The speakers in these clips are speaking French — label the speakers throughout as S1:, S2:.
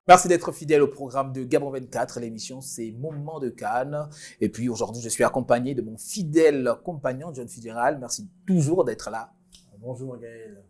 S1: Merci d'être fidèle au programme de Gabon 24. L'émission, c'est Moment de Cannes. Et puis aujourd'hui, je suis accompagné de mon fidèle compagnon, John Fitzgerald. Merci toujours d'être là.
S2: Bonjour Gaël.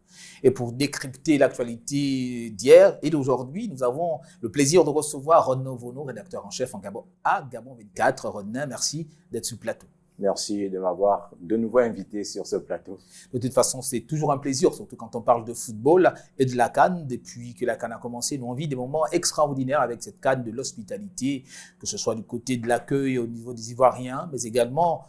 S1: Et pour décrypter l'actualité d'hier et d'aujourd'hui, nous avons le plaisir de recevoir Renaud Vono, rédacteur en chef en Gabon à Gabon 24. Renaud, merci d'être sur le plateau.
S3: Merci de m'avoir de nouveau invité sur ce plateau.
S1: De toute façon, c'est toujours un plaisir, surtout quand on parle de football et de la CAN. Depuis que la CAN a commencé, nous on vit des moments extraordinaires avec cette CAN de l'hospitalité, que ce soit du côté de l'accueil au niveau des Ivoiriens, mais également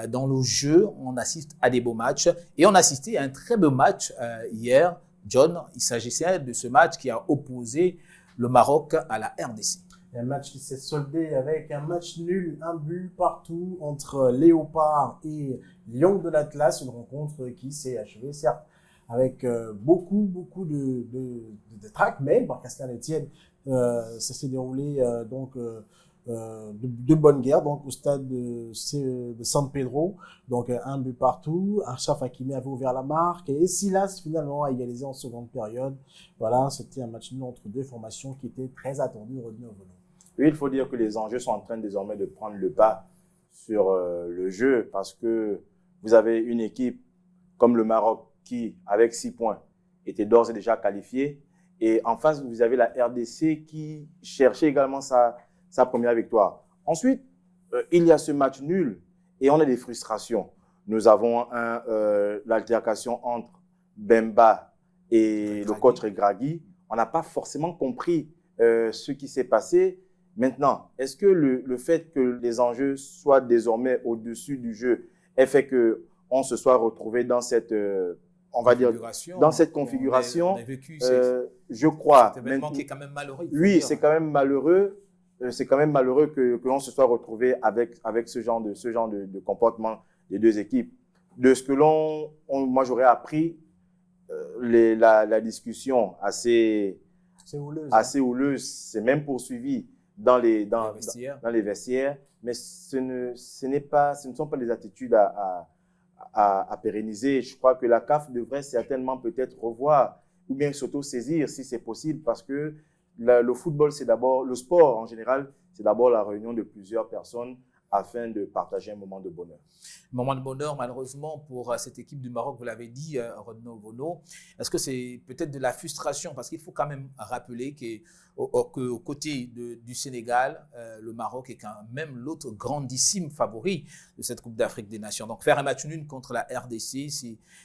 S1: dans le jeu, on assiste à des beaux matchs. Et on a assisté à un très beau match hier, John. Il s'agissait de ce match qui a opposé le Maroc à la RDC.
S2: Un match qui s'est soldé avec un match nul, un but partout entre Léopard et Lion de l'Atlas, une rencontre qui s'est achevée, certes, avec beaucoup de trac, mais par qu'à cela ne tienne, ça s'est déroulé de bonne guerre, donc au stade de San Pedro, donc un but partout. Achraf Hakimi avait ouvert la marque et Silas finalement a égalisé en seconde période. Voilà, c'était un match nul entre deux formations qui était très attendu, Renaud Vono.
S3: Oui, il faut dire que les enjeux sont en train désormais de prendre le pas sur le jeu parce que vous avez une équipe comme le Maroc qui, avec 6 points, était d'ores et déjà qualifiée. Et en face, vous avez la RDC qui cherchait également sa première victoire. Ensuite, il y a ce match nul et on a des frustrations. Nous avons l'altercation entre Bemba et le coach Regragui. On n'a pas forcément compris ce qui s'est passé. Maintenant, est-ce que le fait que les enjeux soient désormais au-dessus du jeu ait fait qu'on se soit retrouvé dans cette, dans cette configuration?
S1: On a vécu
S3: je crois.
S1: Cet événement qui est quand même malheureux.
S3: Oui, c'est quand même malheureux. C'est quand même malheureux que l'on se soit retrouvé avec ce genre de comportement des deux équipes. De ce que moi j'aurais appris, la discussion assez houleuse, c'est même poursuivi dans les vestiaires, mais ce ne sont pas des attitudes à pérenniser. Je crois que la CAF devrait certainement peut-être revoir ou bien s'auto-saisir si c'est possible, parce que le football, c'est d'abord, le sport en général, c'est d'abord la réunion de plusieurs personnes afin de partager un moment de bonheur.
S1: Moment de bonheur, malheureusement, pour cette équipe du Maroc, vous l'avez dit, Renaud Vono. Est-ce que c'est peut-être de la frustration? Parce qu'il faut quand même rappeler qu'aux côtés du Sénégal, le Maroc est quand même l'autre grandissime favori de cette Coupe d'Afrique des Nations. Donc faire un match nul contre la RDC,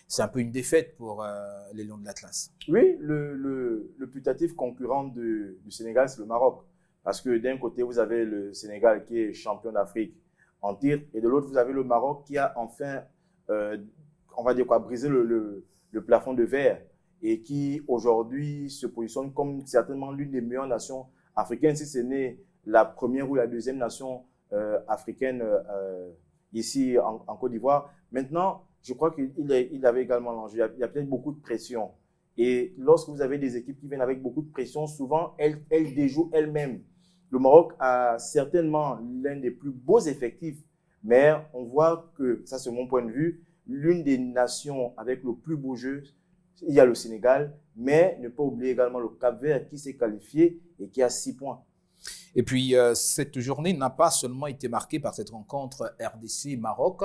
S1: c'est un peu une défaite pour les Lions de l'Atlas.
S3: Oui, le putatif concurrent du Sénégal, c'est le Maroc. Parce que d'un côté, vous avez le Sénégal qui est champion d'Afrique en tir, et de l'autre, vous avez le Maroc qui a enfin, brisé le plafond de verre et qui aujourd'hui se positionne comme certainement l'une des meilleures nations africaines, si ce n'est la première ou la deuxième nation africaine ici en Côte d'Ivoire. Maintenant, je crois qu'il avait également l'enjeu. Il y a peut-être beaucoup de pression. Et lorsque vous avez des équipes qui viennent avec beaucoup de pression, souvent, elles déjouent elles-mêmes. Le Maroc a certainement l'un des plus beaux effectifs, mais on voit que, ça c'est mon point de vue, l'une des nations avec le plus beau jeu, il y a le Sénégal, mais ne pas oublier également le Cap-Vert qui s'est qualifié et qui a 6 points.
S1: Et puis, cette journée n'a pas seulement été marquée par cette rencontre RDC-Maroc.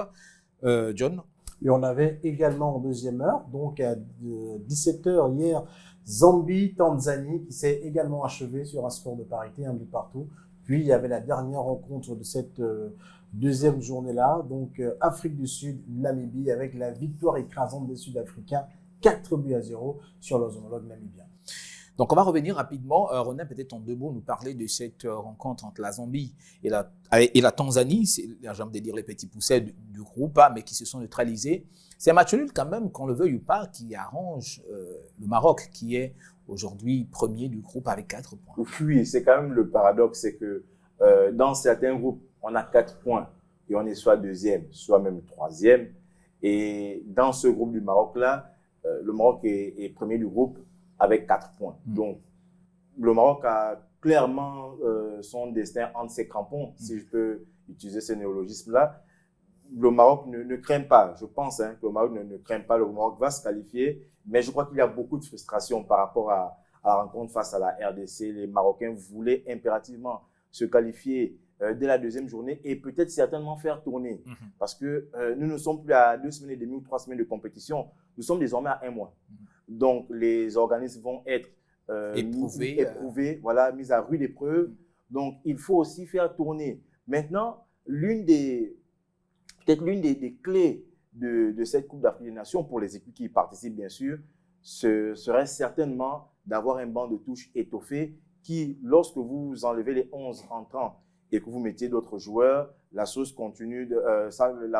S1: John?
S2: Et on avait également en deuxième heure, donc à 17h hier, Zambie-Tanzanie qui s'est également achevé sur un score de parité, un but partout. Puis il y avait la dernière rencontre de cette deuxième journée-là, donc Afrique du Sud, Namibie, avec la victoire écrasante des Sud-Africains, 4-0 sur leurs homologues namibiens.
S1: Donc, on va revenir rapidement. René, peut-être en 2 mots, nous parler de cette rencontre entre la Zambie et la Tanzanie. C'est, j'ai envie de dire, les petits poussets du groupe, mais qui se sont neutralisés. C'est un match nul quand même, qu'on le veuille ou pas, qui arrange le Maroc, qui est aujourd'hui premier du groupe avec 4 points.
S3: Oui, c'est quand même le paradoxe, c'est que dans certains groupes, on a 4 points et on est soit deuxième, soit même troisième. Et dans ce groupe du Maroc-là, le Maroc est premier du groupe avec 4 points. Donc, le Maroc a clairement son destin entre ses crampons, si je peux utiliser ce néologisme-là. Le Maroc ne craint pas, je pense que le Maroc ne craint pas, le Maroc va se qualifier, mais je crois qu'il y a beaucoup de frustration par rapport à à la rencontre face à la RDC. Les Marocains voulaient impérativement se qualifier dès la deuxième journée et peut-être certainement faire tourner. Parce que nous ne sommes plus à 2 semaines et demie ou 3 semaines de compétition. Nous sommes désormais à 1 mois. Donc, les organismes vont être éprouvés, voilà, mis à rude épreuve. Donc, il faut aussi faire tourner. Maintenant, peut-être l'une des clés de cette Coupe d'Afrique des Nations, pour les équipes qui y participent, bien sûr, ce serait certainement d'avoir un banc de touche étoffé qui, lorsque vous enlevez les 11 entrants et que vous mettiez d'autres joueurs, la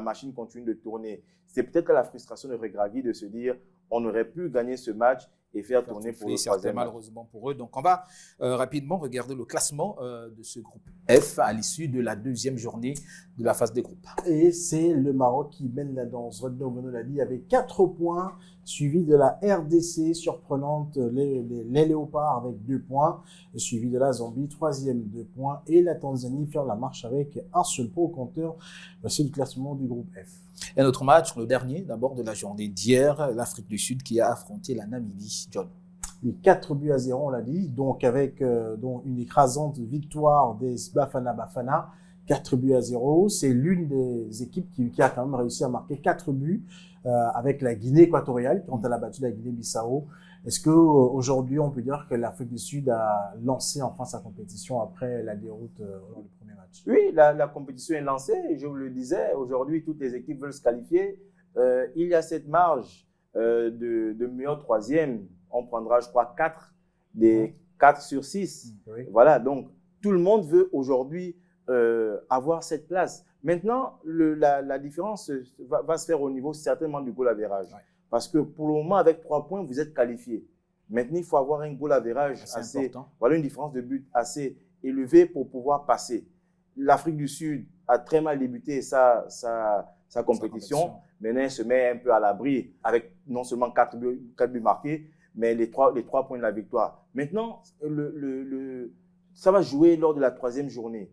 S3: machine continue de tourner. C'est peut-être la frustration de Regragui de se dire on aurait pu gagner ce match et faire tourner pour le troisième match.
S1: Malheureusement pour eux. Donc, on va rapidement regarder le classement de ce groupe F à l'issue de la deuxième journée de la phase des groupes.
S2: Et c'est le Maroc qui mène la danse. Rodney Obono l'a dit, avec 4 points, suivi de la RDC, surprenante, les Léopards avec 2 points, suivi de la Zambie, 3e, 2 points, et la Tanzanie fait la marche avec un seul point au compteur. Voici le classement du groupe F.
S1: Et notre match, le dernier d'abord de la journée d'hier, l'Afrique du Sud qui a affronté la Namibie. John.
S2: Oui, 4-0, on l'a dit, donc avec une écrasante victoire des Bafana. 4-0. C'est l'une des équipes qui a quand même réussi à marquer 4 buts avec la Guinée équatoriale quand elle a battu la Guinée-Bissau. Est-ce qu'aujourd'hui, on peut dire que l'Afrique du Sud a lancé enfin sa compétition après la déroute dans le premier match?
S3: Oui, la compétition est lancée. Je vous le disais, aujourd'hui, toutes les équipes veulent se qualifier. Il y a cette marge de meilleur troisième. On prendra, je crois, 4 sur 6. Oui. Voilà, donc tout le monde veut aujourd'hui avoir cette place. Maintenant, la différence va se faire au niveau certainement du goal average. Ouais. Parce que pour le moment, avec 3 points, vous êtes qualifié. Maintenant, il faut avoir un goal average assez voilà, une différence de but assez élevée pour pouvoir passer. L'Afrique du Sud a très mal débuté sa compétition. Maintenant, elle se met un peu à l'abri avec non seulement 4 buts marqués, mais les 3 points de la victoire. Maintenant, ça va jouer lors de la 3e journée.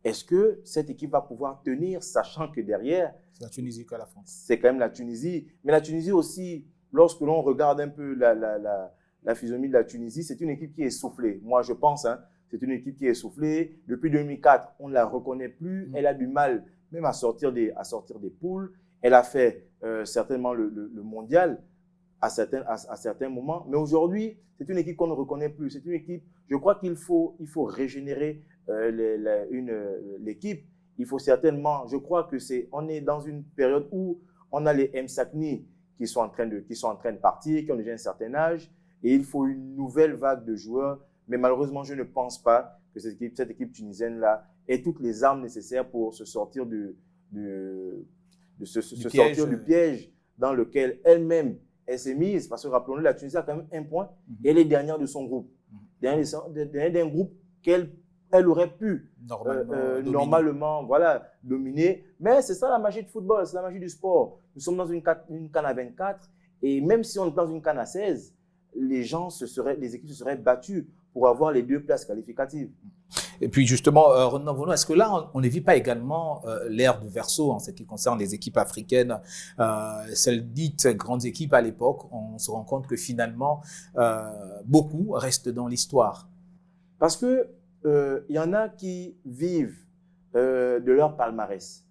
S3: Est-ce que cette équipe va pouvoir tenir, sachant que derrière,
S1: c'est la Tunisie qu'à la France.
S3: C'est quand même la Tunisie. Mais la Tunisie aussi, lorsque l'on regarde un peu la physionomie de la Tunisie, c'est une équipe qui est essoufflée. Moi, je pense, c'est une équipe qui est essoufflée. Depuis 2004, on ne la reconnaît plus. Elle a du mal même à sortir des poules. Elle a fait certainement le mondial à certains moments. Mais aujourd'hui, c'est une équipe qu'on ne reconnaît plus. C'est une équipe, je crois qu'il faut régénérer l'équipe. Il faut certainement, je crois que on est dans une période où on a les Msakni qui sont en train de partir, qui ont déjà un certain âge, et il faut une nouvelle vague de joueurs. Mais malheureusement, je ne pense pas que cette équipe tunisienne-là ait toutes les armes nécessaires pour se sortir du piège dans lequel elle-même s'est mise. Parce que rappelons-le, la Tunisie a quand même 1 point et elle est dernière de son groupe. Dernière d'un groupe elle aurait pu normalement dominer. Mais c'est ça la magie du football, c'est la magie du sport. Nous sommes dans une CAN à 24 et même si on est dans une CAN à 16, les équipes se seraient battues pour avoir les 2 places qualificatives.
S1: Et puis justement, Rodney Obono, est-ce que là, on ne vit pas également l'ère de Verseau en ce qui concerne les équipes africaines, celles dites grandes équipes à l'époque? On se rend compte que finalement, beaucoup restent dans l'histoire.
S3: Parce que il y en a qui vivent de leur palmarès.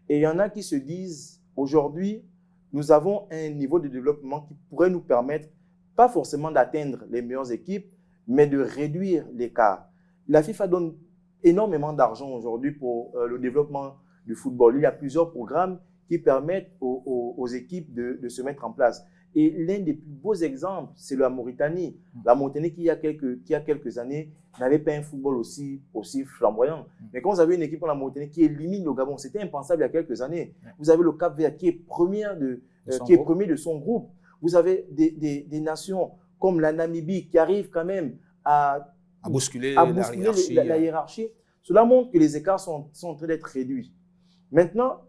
S3: Et il y en a qui se disent, aujourd'hui, nous avons un niveau de développement qui pourrait nous permettre, pas forcément d'atteindre les meilleures équipes, mais de réduire l'écart. La FIFA donne énormément d'argent aujourd'hui pour le développement du football. Il y a plusieurs programmes qui permettent aux équipes de se mettre en place. Et l'un des plus beaux exemples, c'est la Mauritanie. La Mauritanie qui, il y a quelques années, n'avait pas un football aussi flamboyant. Mais quand vous avez une équipe comme la Mauritanie qui élimine le Gabon, c'était impensable il y a quelques années. Vous avez le Cap-Vert qui est premier de son groupe. Vous avez des nations comme la Namibie qui arrivent quand même à
S1: bousculer
S3: la hiérarchie. Cela montre que les écarts sont en train d'être réduits. Maintenant,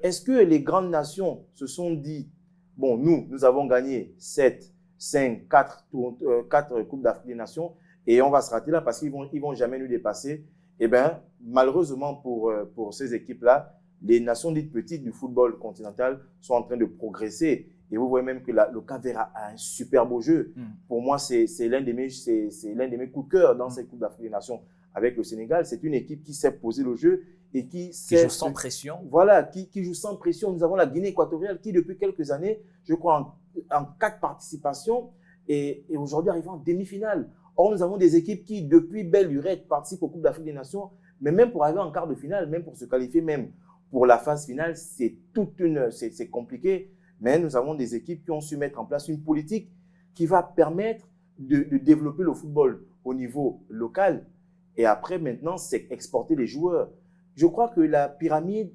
S3: est-ce que les grandes nations se sont dit, bon, nous avons gagné 7, 5, 4 Coupes d'Afrique des Nations et on va se rater là parce qu'ils vont jamais nous dépasser? Eh bien, malheureusement pour ces équipes-là, les nations dites petites du football continental sont en train de progresser Et vous voyez même que le Cap-Vert a un super beau jeu. Pour moi, c'est l'un de mes coups de cœur dans cette Coupe d'Afrique des Nations avec le Sénégal. C'est une équipe qui sait poser le jeu et qui
S1: joue sans pression.
S3: Voilà, qui joue sans pression. Nous avons la Guinée équatoriale qui, depuis quelques années, je crois, en 4 participations, et aujourd'hui arrive en demi-finale. Or, nous avons des équipes qui, depuis belle lurette, participent aux Coupes d'Afrique des Nations, mais même pour arriver en quart de finale, même pour se qualifier, même pour la phase finale, c'est compliqué. Mais nous avons des équipes qui ont su mettre en place une politique qui va permettre de développer le football au niveau local. Et après, maintenant, c'est exporter les joueurs. Je crois que la pyramide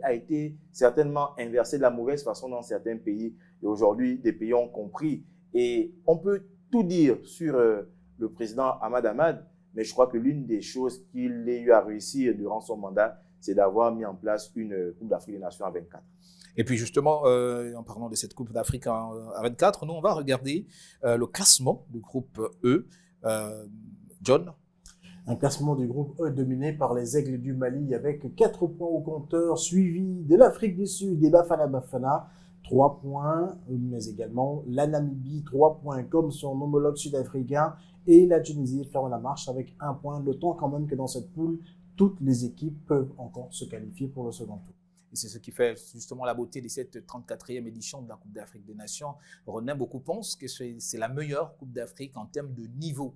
S3: a été certainement inversée de la mauvaise façon dans certains pays. Et aujourd'hui, des pays ont compris. Et on peut tout dire sur le président Ahmad Ahmad, mais je crois que l'une des choses qu'il ait eu à réussir durant son mandat, c'est d'avoir mis en place une Coupe d'Afrique des Nations à 24.
S1: Et puis justement, en parlant de cette Coupe d'Afrique à 24, nous, on va regarder le classement du groupe E. John?
S2: Un classement du groupe E dominé par les Aigles du Mali avec 4 points au compteur, suivi de l'Afrique du Sud et Bafana Bafana, 3 points, mais également la Namibie, 3 points comme son homologue sud-africain, et la Tunisie ferme la marche avec 1 point, d'autant quand même que dans cette poule, toutes les équipes peuvent encore se qualifier pour le second tour.
S1: Et c'est ce qui fait justement la beauté de cette 34e édition de la Coupe d'Afrique des Nations. René, beaucoup pensent que c'est la meilleure Coupe d'Afrique en termes de niveau.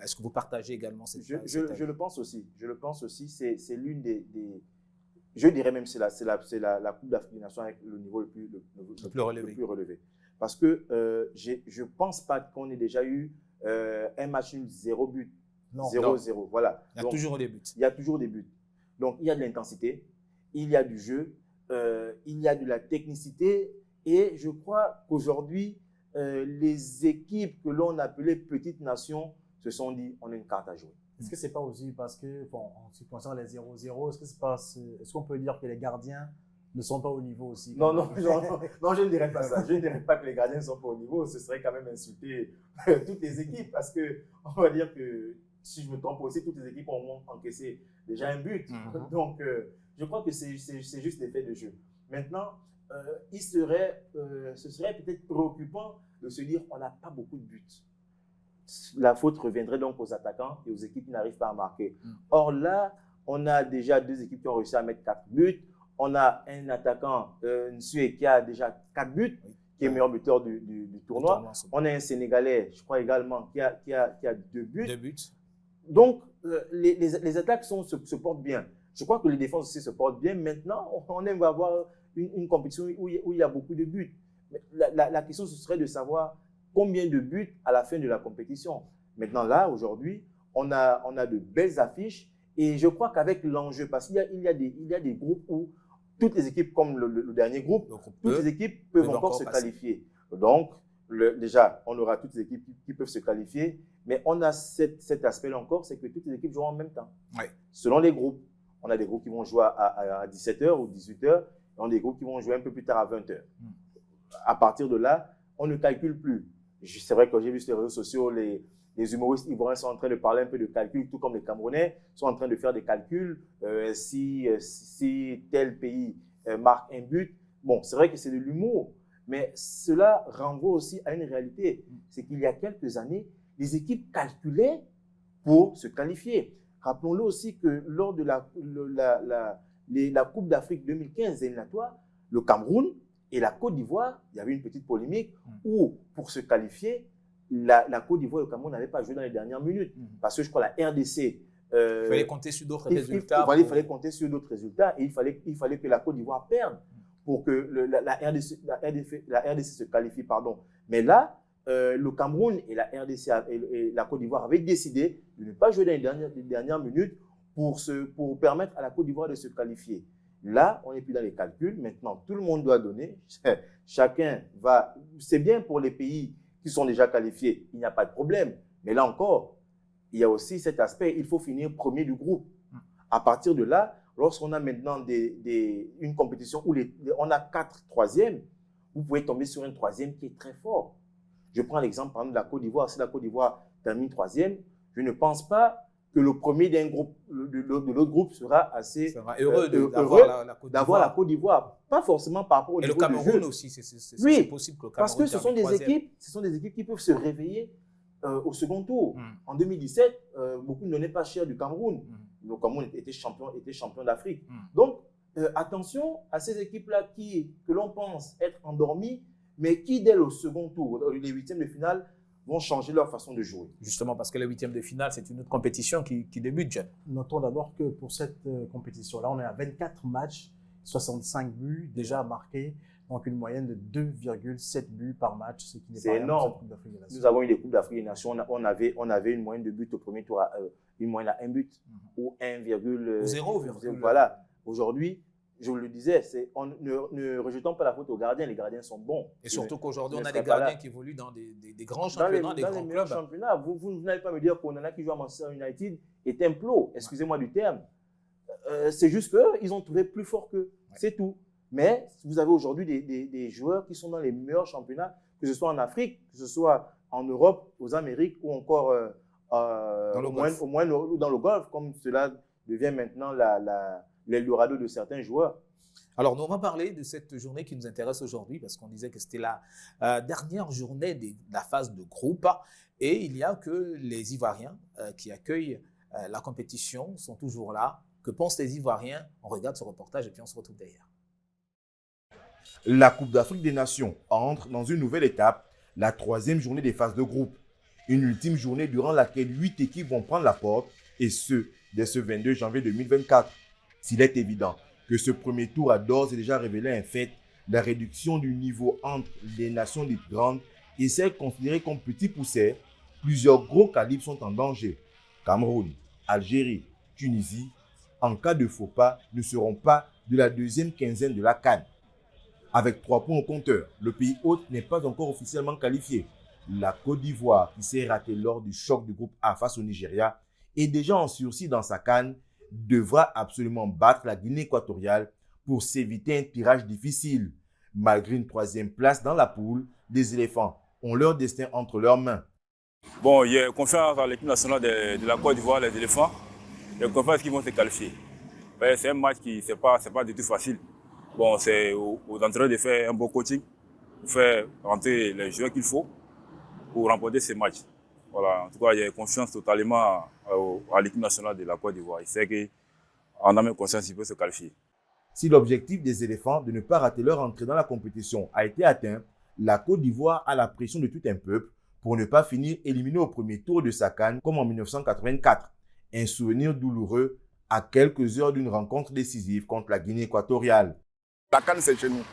S1: Est-ce que vous partagez également cette
S3: je le pense aussi. Je le pense aussi. C'est l'une des je dirais même c'est la Coupe d'Afrique des Nations avec le niveau le plus relevé. Parce que je pense pas qu'on ait déjà eu un match nul 0 but. 0-0. Voilà.
S1: Il y a toujours des buts.
S3: Il y a toujours des buts. Donc il y a de l'intensité, il y a du jeu, il y a de la technicité, et je crois qu'aujourd'hui les équipes que l'on appelait petites nations se sont dit on a une carte à jouer.
S2: Est-ce que c'est pas aussi parce que, bon, en ce qui concerne les 0-0, est-ce qu'on peut dire que les gardiens ne sont pas au niveau aussi?
S3: Non, je ne dirais pas ça. Je ne dirais pas que les gardiens ne sont pas au niveau. Ce serait quand même insulter toutes les équipes, parce que on va dire que, si je me trompe aussi, toutes les équipes ont encaissé déjà un but. Donc, je crois que c'est juste l'effet de jeu. Maintenant, ce serait peut-être préoccupant de se dire on n'a pas beaucoup de buts. La faute reviendrait donc aux attaquants et aux équipes qui n'arrivent pas à marquer. Or là, on a déjà 2 équipes qui ont réussi à mettre 4 buts. On a un attaquant, Nsue, qui a déjà 4 buts, qui est meilleur buteur du tournoi. On a un Sénégalais, je crois également, qui a 2 buts.
S1: 2 buts.
S3: Donc, les attaques se portent bien. Je crois que les défenses aussi se portent bien. Maintenant, on aime avoir une compétition où il y a beaucoup de buts. Mais la question, ce serait de savoir combien de buts à la fin de la compétition. Maintenant, là, aujourd'hui, on a de belles affiches, et je crois qu'avec l'enjeu, parce qu'il y a des groupes où toutes les équipes, comme le dernier groupe, toutes les équipes peuvent encore se qualifier. Donc, déjà, on aura toutes les équipes qui peuvent se qualifier, mais on a cet aspect-là encore, c'est que toutes les équipes joueront en même temps.
S1: Oui.
S3: Selon les groupes, on a des groupes qui vont jouer à 17h ou 18h, et on a des groupes qui vont jouer un peu plus tard à 20h. À partir de là, on ne calcule plus. C'est vrai que j'ai vu sur les réseaux sociaux, les humoristes ivoiriens sont en train de parler un peu de calcul, tout comme les Camerounais sont en train de faire des calculs. Si tel pays marque un but, bon, c'est vrai que c'est de l'humour, mais cela renvoie aussi à une réalité. C'est qu'il y a quelques années, les équipes calculaient pour se qualifier. Rappelons-le aussi que lors de la Coupe d'Afrique 2015 éliminatoire, le Cameroun et la Côte d'Ivoire, il y avait une petite polémique où, pour se qualifier, la Côte d'Ivoire et le Cameroun n'avaient pas joué dans les dernières minutes. Parce que je crois la RDC…
S1: il fallait compter sur d'autres résultats.
S3: Il fallait compter sur d'autres résultats, et il fallait que la Côte d'Ivoire perde pour que la RDC se qualifie. Mais là, le Cameroun et la RDC et la Côte d'Ivoire avaient décidé de ne pas jouer dans les dernières minutes pour permettre à la Côte d'Ivoire de se qualifier. Là, on n'est plus dans les calculs. Maintenant, tout le monde doit donner. Chacun va… C'est bien pour les pays qui sont déjà qualifiés, il n'y a pas de problème. Mais là encore, il y a aussi cet aspect, il faut finir premier du groupe. À partir de là, lorsqu'on a maintenant une compétition où on a 4 troisièmes, vous pouvez tomber sur un troisième qui est très fort. Je prends l'exemple par exemple de la Côte d'Ivoire. Si la Côte d'Ivoire termine troisième, je ne pense pas que le premier d'un groupe, de l'autre groupe sera assez
S1: heureux
S3: d'avoir la Côte d'Ivoire. Pas forcément par rapport au niveau
S1: du jeu. Et le Cameroun aussi, c'est possible que le Cameroun
S3: parce que ce sont des équipes qui peuvent se réveiller au second tour. En 2017, beaucoup ne donnaient pas cher du Cameroun. Le Cameroun était champion d'Afrique. Donc, attention à ces équipes-là que l'on pense être endormies, mais qui, dès le second tour, les huitièmes de finale, vont changer leur façon de jouer.
S1: Justement, parce que les huitièmes de finale, c'est une autre compétition qui débute, John.
S2: Notons d'abord que pour cette compétition-là, on est à 24 matchs, 65 buts déjà marqués, donc une moyenne de 2,7 buts par match, ce qui n'est pas
S3: énorme. Nous avons eu des Coupes d'Afrique des Nations, on avait une moyenne de buts au premier tour, une moyenne à 1 but, ou
S1: 0.
S3: Voilà. Aujourd'hui, je vous le disais, ne rejetons pas la faute aux gardiens, les gardiens sont bons.
S1: Et surtout qu'aujourd'hui, on a des gardiens qui évoluent dans des grands championnats, des grands clubs.
S3: Championnats. Vous n'allez pas me dire qu'on en a qui jouent à Manchester United et Templo, excusez-moi du terme. C'est juste qu'ils ont trouvé plus fort qu'eux, c'est tout. Mais vous avez aujourd'hui des joueurs qui sont dans les meilleurs championnats, que ce soit en Afrique, que ce soit en Europe, aux Amériques ou encore au moins dans le golf, comme cela devient maintenant l'Eldorado de certains joueurs.
S1: Alors, nous, on va parler de cette journée qui nous intéresse aujourd'hui parce qu'on disait que c'était la dernière journée de la phase de groupe et il n'y a que les Ivoiriens qui accueillent la compétition, sont toujours là. Que pensent les Ivoiriens? On regarde ce reportage et puis on se retrouve derrière.
S4: La Coupe d'Afrique des Nations entre dans une nouvelle étape, la 3e journée des phases de groupe. Une ultime journée durant laquelle 8 équipes vont prendre la porte et ce, dès ce 22 janvier 2024. S'il est évident que ce premier tour a d'ores et déjà révélé un fait, la réduction du niveau entre les nations dites grandes et celles considérées comme petits poussets, plusieurs gros calibres sont en danger. Cameroun, Algérie, Tunisie, en cas de faux pas, ne seront pas de la deuxième quinzaine de la CAN. Avec 3 points au compteur, le pays hôte n'est pas encore officiellement qualifié. La Côte d'Ivoire, qui s'est ratée lors du choc du groupe A face au Nigeria, est déjà en sursis dans sa CAN, devra absolument battre la Guinée équatoriale pour s'éviter un tirage difficile. Malgré une 3e place dans la poule, les éléphants ont leur destin entre leurs mains.
S5: Bon, il y a confiance dans l'équipe nationale de la Côte d'Ivoire, les éléphants. Il y a confiance qu'ils vont se qualifier. C'est un match qui n'est pas du tout facile. Bon, c'est aux entraîneurs de faire un bon coaching, pour faire rentrer les joueurs qu'il faut pour remporter ces matchs. Voilà, en tout cas, il y a confiance totalement à l'équipe nationale de la Côte d'Ivoire. Il sait qu'en a même conscience, il peut se qualifier.
S4: Si l'objectif des éléphants de ne pas rater leur entrée dans la compétition a été atteint, la Côte d'Ivoire a la pression de tout un peuple pour ne pas finir éliminé au premier tour de sa CAN comme en 1984. Un souvenir douloureux à quelques heures d'une rencontre décisive contre la Guinée équatoriale.
S5: La CAN, c'est chez nous.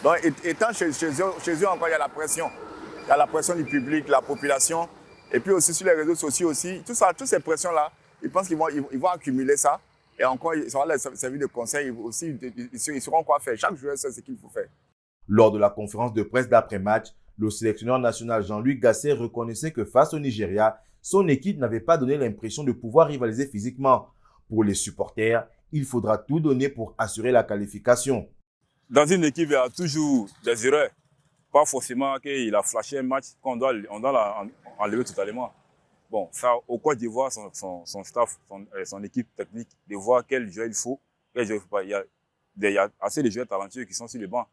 S5: Donc, étant chez eux encore, il y a la pression. Il y a la pression du public, la population. Et puis aussi sur les réseaux sociaux aussi. Tout ça, toutes ces pressions-là, ils pensent qu'ils vont accumuler ça. Et encore, ça va leur servir de conseil. Aussi, ils sauront quoi faire. Chaque joueur sait ce qu'il faut faire.
S4: Lors de la conférence de presse d'après-match, le sélectionneur national Jean-Louis Gasset reconnaissait que face au Nigeria, son équipe n'avait pas donné l'impression de pouvoir rivaliser physiquement. Pour les supporters, il faudra tout donner pour assurer la qualification.
S5: Dans une équipe, il y a toujours des erreurs. Pas forcément qu'il a flashé un match qu'on doit enlever totalement. Bon, ça, au Côte d'Ivoire, son staff, son équipe technique, de voir quel joueur il faut, quel joueur il ne faut pas. Il y a assez de joueurs talentueux qui sont sur le banc.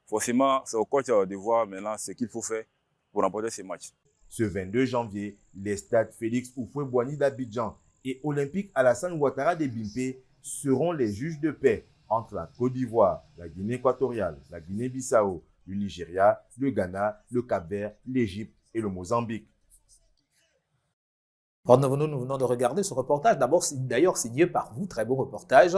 S5: Forcément, c'est au Côte d'Ivoire maintenant ce qu'il faut faire pour remporter ces matchs.
S4: Ce 22 janvier, les stades Félix Houphouët-Boigny d'Abidjan et Olympique Alassane Ouattara de Bimpé seront les juges de paix entre la Côte d'Ivoire, la Guinée équatoriale, la Guinée-Bissau, le Nigeria, le Ghana, le Cap-Vert, l'Égypte et le Mozambique.
S1: Nous venons de regarder ce reportage, d'ailleurs signé par vous, très beau reportage.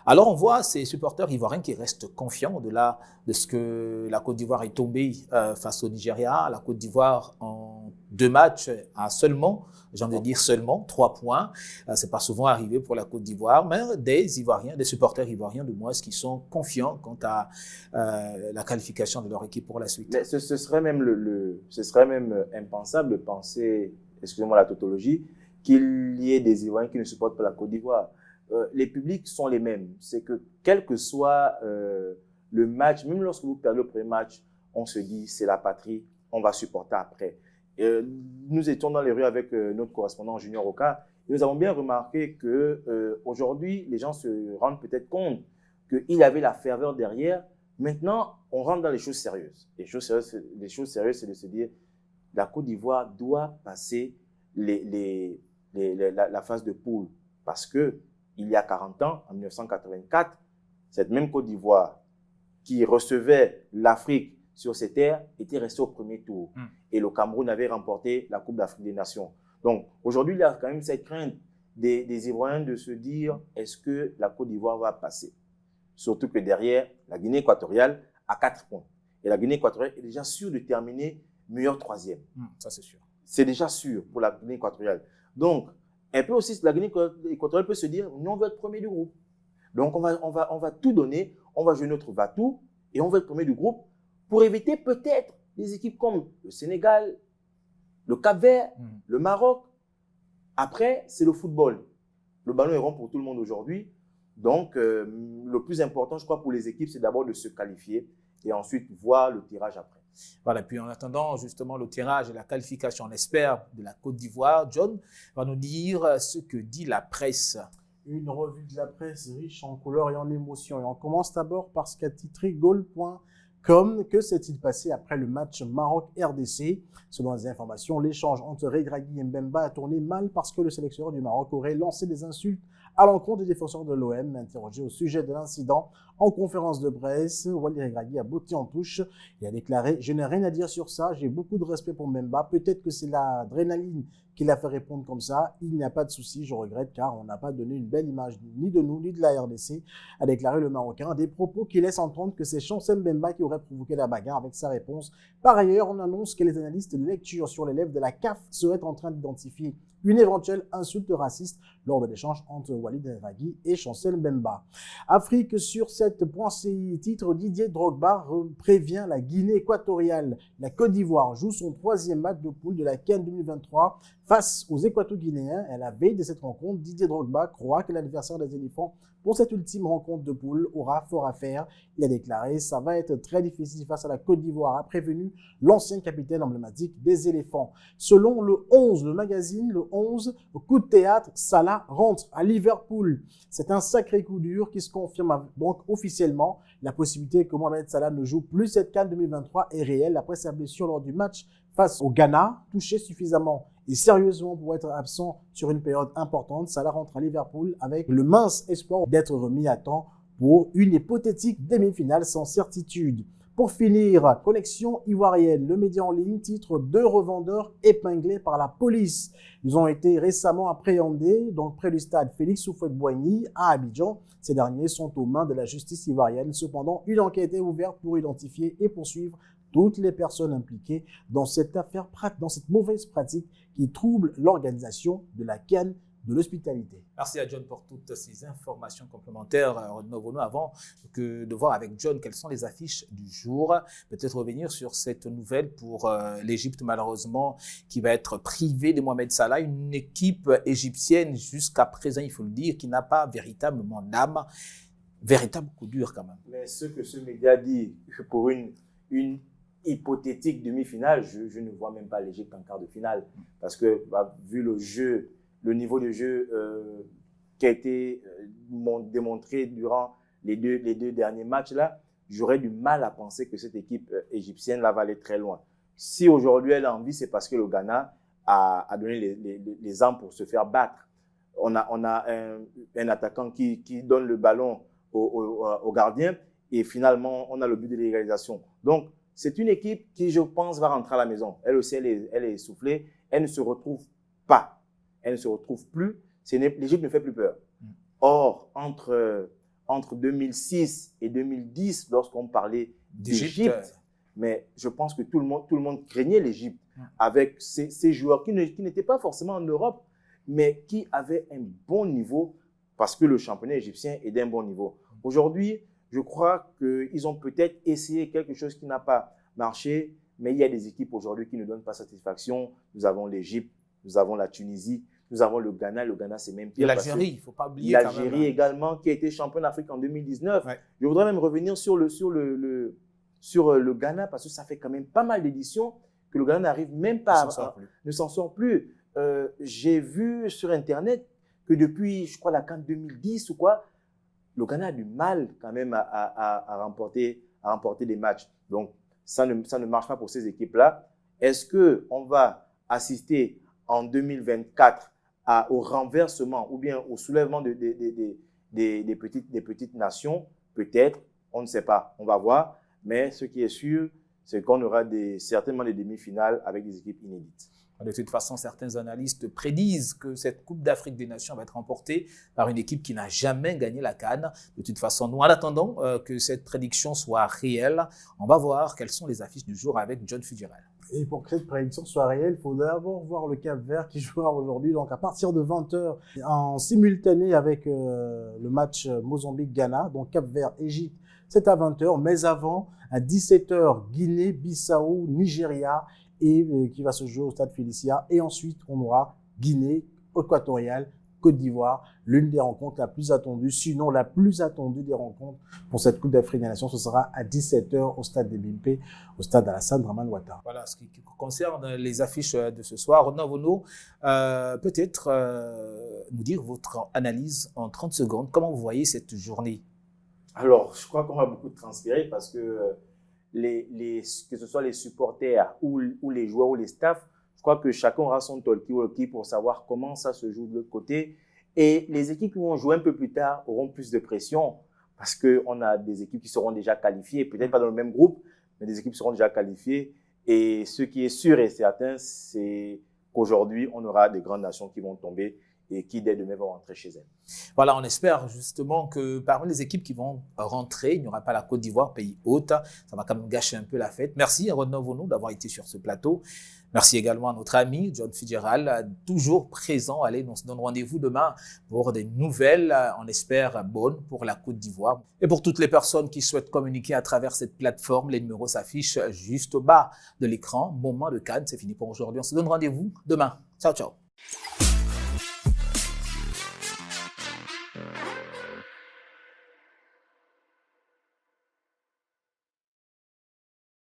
S1: Alors on voit ces supporters ivoiriens qui restent confiants au-delà de ce que la Côte d'Ivoire est tombée face au Nigeria. La Côte d'Ivoire en 2 matchs a seulement, j'ai envie de dire seulement, 3 points. C'est pas souvent arrivé pour la Côte d'Ivoire, mais des Ivoiriens, des supporters ivoiriens de moins qui sont confiants quant à la qualification de leur équipe pour la suite.
S3: Mais ce serait même impensable de penser, excusez-moi la tautologie, qu'il y ait des Ivoiriens qui ne supportent pas la Côte d'Ivoire. Les publics sont les mêmes. C'est que quel que soit le match, même lorsque vous perdez le premier match, on se dit c'est la patrie, on va supporter après. Nous étions dans les rues avec notre correspondant Junior Oka et nous avons bien remarqué qu'aujourd'hui, les gens se rendent peut-être compte qu'il y avait la ferveur derrière. Maintenant, on rentre dans les choses sérieuses. Les choses sérieuses, c'est de se dire la Côte d'Ivoire doit passer la phase de poule. Parce qu'il y a 40 ans, en 1984, cette même Côte d'Ivoire qui recevait l'Afrique sur ses terres était restée au premier tour. Et le Cameroun avait remporté la Coupe d'Afrique des Nations. Donc aujourd'hui, il y a quand même cette crainte des Ivoiriens de se dire est-ce que la Côte d'Ivoire va passer? Surtout que derrière, la Guinée équatoriale a 4 points. Et la Guinée équatoriale est déjà sûre de terminer meilleur troisième.
S1: Ça, c'est sûr.
S3: C'est déjà sûr pour la Guinée équatoriale. Donc, un peu aussi, la Guinée équatoriale peut se dire nous, on veut être premier du groupe. Donc, on va tout donner, on va jouer notre va-tout et on va être premier du groupe pour éviter peut-être des équipes comme le Sénégal, le Cap-Vert, le Maroc. Après, c'est le football. Le ballon est rond pour tout le monde aujourd'hui. Donc, le plus important, je crois, pour les équipes, c'est d'abord de se qualifier et ensuite voir le tirage après.
S1: Voilà, puis en attendant justement le tirage et la qualification, on espère, de la Côte d'Ivoire, John va nous dire ce que dit la presse.
S2: Une revue de la presse riche en couleurs et en émotions. Et on commence d'abord par ce qu'a titré Goal.com. Que s'est-il passé après le match Maroc-RDC? Selon les informations, l'échange entre Regragui et Mbemba a tourné mal parce que le sélectionneur du Maroc aurait lancé des insultes à l'encontre des défenseurs de l'OM. Interrogé au sujet de l'incident en conférence de presse, Walid Regragui a botté en touche. Il a déclaré « Je n'ai rien à dire sur ça, j'ai beaucoup de respect pour Mbemba. Peut-être que c'est l'adrénaline qui l'a fait répondre comme ça. Il n'y a pas de souci, je regrette car on n'a pas donné une belle image ni de nous ni de la RDC », a déclaré le Marocain. Des propos qui laissent entendre que c'est Chancel Mbemba qui aurait provoqué la bagarre avec sa réponse. Par ailleurs, on annonce que les analystes de lecture sur les lèvres de la CAF seraient en train d'identifier une éventuelle insulte raciste lors de l'échange entre Walid Regragui et Chancel Mbemba. Afrique sur 7.ci, titre Didier Drogba prévient la Guinée équatoriale. La Côte d'Ivoire joue son 3e match de poule de la CAN 2023 face aux Équato-Guinéens. À la veille de cette rencontre, Didier Drogba croit que l'adversaire des éléphants pour cette ultime rencontre de poule aura fort à faire. Il a déclaré « Ça va être très difficile face à la Côte d'Ivoire », a prévenu l'ancien capitaine emblématique des éléphants. Selon le 11, le magazine, le 11, coup de théâtre, Salah rentre à Liverpool. C'est un sacré coup dur qui se confirme donc officiellement. La possibilité que Mohamed Salah ne joue plus cette CAN 2023 est réelle après sa blessure lors du match face au Ghana, touché suffisamment et sérieusement pour être absent sur une période importante. Salah rentre à Liverpool avec le mince espoir d'être remis à temps pour une hypothétique demi-finale sans certitude. Pour finir, connexion ivoirienne. Le média en ligne titre 2 revendeurs épinglés par la police. Ils ont été récemment appréhendés donc près du stade Félix Houphouët-Boigny à Abidjan. Ces derniers sont aux mains de la justice ivoirienne. Cependant, une enquête est ouverte pour identifier et poursuivre toutes les personnes impliquées dans cette affaire, dans cette mauvaise pratique qui trouble l'organisation de la CAN de l'hospitalité.
S1: Merci à John pour toutes ces informations complémentaires. Revenons avant de voir avec John quelles sont les affiches du jour. Peut-être revenir sur cette nouvelle pour l'Égypte, malheureusement, qui va être privée de Mohamed Salah, une équipe égyptienne jusqu'à présent, il faut le dire, qui n'a pas véritablement d'âme. Véritable coup dur quand même.
S3: Mais ce que ce média dit pour une hypothétique demi-finale, je ne vois même pas l'Égypte en quart de finale. Parce que, vu le jeu, le niveau de jeu qui a été démontré durant les deux derniers matchs-là, j'aurais du mal à penser que cette équipe égyptienne-là va aller très loin. Si aujourd'hui elle a envie, c'est parce que le Ghana a donné les armes pour se faire battre. On a un attaquant qui donne le ballon au gardien et finalement, on a le but de l'égalisation. Donc, c'est une équipe qui, je pense, va rentrer à la maison. Elle aussi, elle est essoufflée. Elle ne se retrouve pas. Elle ne se retrouve plus. L'Égypte ne fait plus peur. Or, entre 2006 et 2010, lorsqu'on parlait d'Égypte, mais je pense que tout le monde craignait l'Égypte avec ces joueurs qui n'étaient pas forcément en Europe, mais qui avaient un bon niveau parce que le championnat égyptien est d'un bon niveau. Aujourd'hui, je crois qu'ils ont peut-être essayé quelque chose qui n'a pas marché, mais il y a des équipes aujourd'hui qui ne donnent pas satisfaction. Nous avons l'Égypte, nous avons la Tunisie, nous avons le Ghana. Le Ghana, c'est même pire.
S1: Et l'Algérie, il ne faut pas oublier.
S3: L'Algérie également, qui a été champion d'Afrique en 2019. Ouais. Je voudrais même revenir sur le Ghana, parce que ça fait quand même pas mal d'éditions que le Ghana n'arrive même pas
S1: Ne
S3: ne s'en sort plus. J'ai vu sur Internet que depuis, je crois, la CAN 2010 ou quoi, le Ghana a du mal quand même à remporter des matchs. Donc, ça ne marche pas pour ces équipes-là. Est-ce qu'on va assister en 2024 au renversement ou bien au soulèvement des petites nations? Peut-être, on ne sait pas. On va voir. Mais ce qui est sûr, c'est qu'on aura certainement des demi-finales avec des équipes inédites.
S1: De toute façon, certains analystes prédisent que cette Coupe d'Afrique des Nations va être remportée par une équipe qui n'a jamais gagné la CAN. De toute façon, nous, en attendant que cette prédiction soit réelle, on va voir quelles sont les affiches du jour avec John Fitzgerald.
S2: Et pour que cette prédiction soit réelle, il faut d'abord voir le Cap-Vert qui jouera aujourd'hui. Donc à partir de 20h, en simultané avec le match Mozambique-Ghana, donc Cap-Vert-Égypte, c'est à 20h. Mais avant, à 17h, Guinée-Bissau, Nigeria, et qui va se jouer au stade Félicia. Et ensuite, on aura Guinée équatoriale, Côte d'Ivoire, l'une des rencontres la plus attendue, sinon la plus attendue des rencontres pour cette Coupe d'Afrique des Nations. Ce sera à 17h au stade des Bimpe, au stade Alassane Dramane Ouattara.
S1: Voilà, ce qui concerne les affiches de ce soir. Renan Vono, peut-être nous dire votre analyse en 30 secondes. Comment vous voyez cette journée?
S3: Alors, je crois qu'on va beaucoup transpirer parce que que ce soit les supporters ou les joueurs ou les staffs, je crois que chacun aura son talkie-walkie pour savoir comment ça se joue de l'autre côté. Et les équipes qui vont jouer un peu plus tard auront plus de pression parce qu'on a des équipes qui seront déjà qualifiées, peut-être pas dans le même groupe, mais des équipes seront déjà qualifiées. Et ce qui est sûr et certain, c'est qu'aujourd'hui, on aura des grandes nations qui vont tomber et qui, dès demain, vont rentrer chez elles.
S1: Voilà, on espère justement que parmi les équipes qui vont rentrer, il n'y aura pas la Côte d'Ivoire, pays hôte. Ça va quand même gâcher un peu la fête. Merci à Renan Vono d'avoir été sur ce plateau. Merci également à notre ami John Fitzgerald, toujours présent. Allez, on se donne rendez-vous demain pour des nouvelles, on espère, bonnes pour la Côte d'Ivoire. Et pour toutes les personnes qui souhaitent communiquer à travers cette plateforme, les numéros s'affichent juste au bas de l'écran. Moment de CAN, c'est fini pour aujourd'hui. On se donne rendez-vous demain. Ciao, ciao.